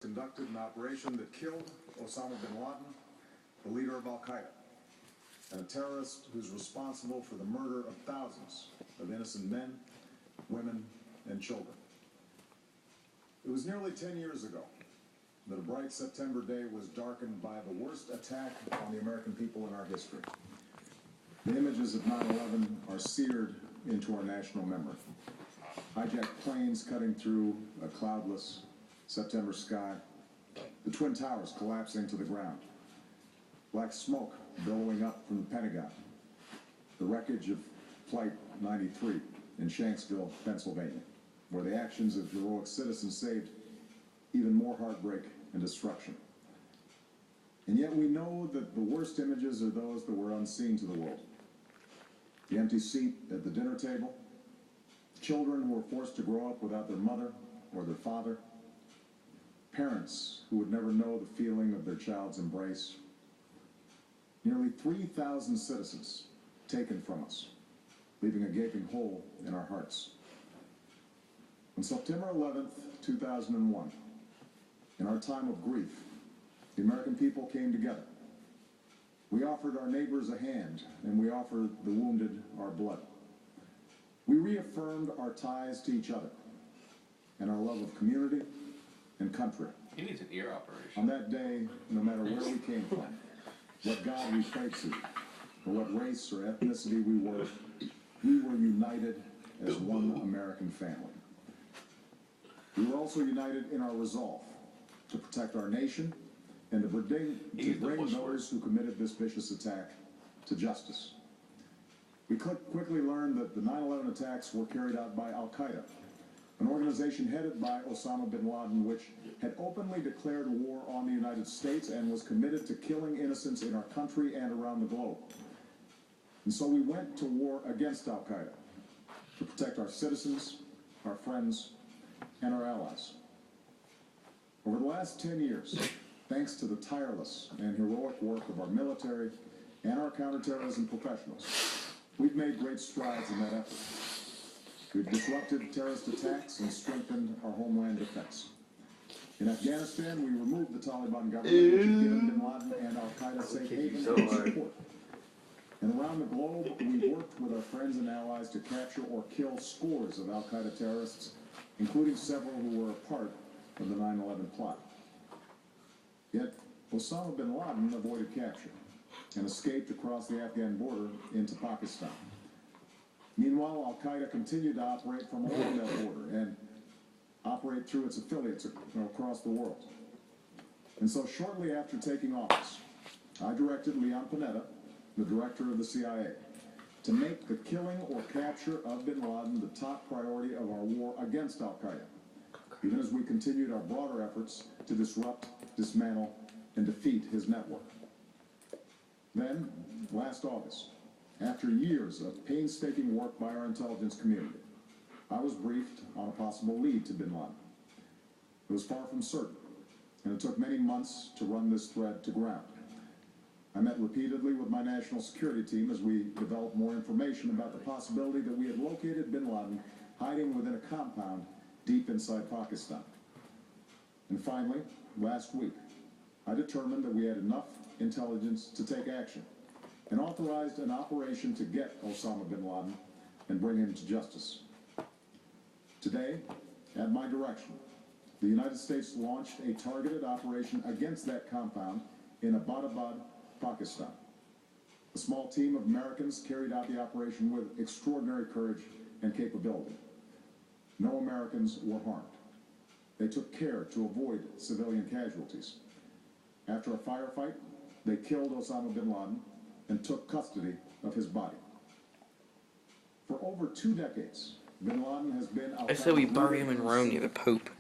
conducted an operation that killed Osama bin Laden, the leader of Al-Qaeda, and a terrorist who's responsible for the murder of thousands of innocent men, women, and children. It was nearly 10 years ago that a bright September day was darkened by the worst attack on the American people in our history. The images of 9/11 are seared into our national memory. Hijacked planes cutting through a cloudless September sky, the Twin Towers collapsing to the ground, black smoke billowing up from the Pentagon, the wreckage of Flight 93 in Shanksville, Pennsylvania, where the actions of heroic citizens saved even more heartbreak and destruction. And yet we know that the worst images are those that were unseen to the world. The empty seat at the dinner table, children who were forced to grow up without their mother or their father, parents who would never know the feeling of their child's embrace, nearly 3,000 citizens taken from us, leaving a gaping hole in our hearts. On September 11th, 2001, in our time of grief, the American people came together. We offered our neighbors a hand, and we offered the wounded our blood. We reaffirmed our ties to each other and our love of community and country. He needs an ear operation. On that day, no matter where we came from, what God we prayed to, or what race or ethnicity we were united as one American family. We were also united in our resolve to protect our nation and to bring those who committed this vicious attack to justice. We quickly learned that the 9/11 attacks were carried out by Al-Qaeda, an organization headed by Osama bin Laden, which had openly declared war on the United States and was committed to killing innocents in our country and around the globe. And so we went to war against Al-Qaeda to protect our citizens, our friends, and our allies. Over the last 10 years, thanks to the tireless and heroic work of our military and our counterterrorism professionals, we've made great strides in that effort. We've disrupted terrorist attacks and strengthened our homeland defense. In Afghanistan, we removed the Taliban government, which had given bin Laden and Al-Qaeda safe haven and support. And around the globe, we worked with our friends and allies to capture or kill scores of Al-Qaeda terrorists, including several who were a part of the 9/11 plot. Yet, Osama bin Laden avoided capture and escaped across the Afghan border into Pakistan. Meanwhile, Al-Qaeda continued to operate from along that border and operate through its affiliates across the world. And so shortly after taking office, I directed Leon Panetta, the director of the CIA, to make the killing or capture of bin Laden the top priority of our war against Al-Qaeda, even as we continued our broader efforts to disrupt, dismantle, and defeat his network. Then, last August, after years of painstaking work by our intelligence community, I was briefed on a possible lead to bin Laden. It was far from certain, and it took many months to run this thread to ground. I met repeatedly with my national security team as we developed more information about the possibility that we had located bin Laden hiding within a compound deep inside Pakistan. And finally, last week, I determined that we had enough intelligence to take action and authorized an operation to get Osama bin Laden and bring him to justice. Today, at my direction, the United States launched a targeted operation against that compound in Abbottabad, Pakistan. A small team of Americans carried out the operation with extraordinary courage and capability. No Americans were harmed. They took care to avoid civilian casualties. After a firefight, they killed Osama bin Laden and took custody of his body. For over 2 decades, bin Laden has been I said we bury him in Rome near the Pope.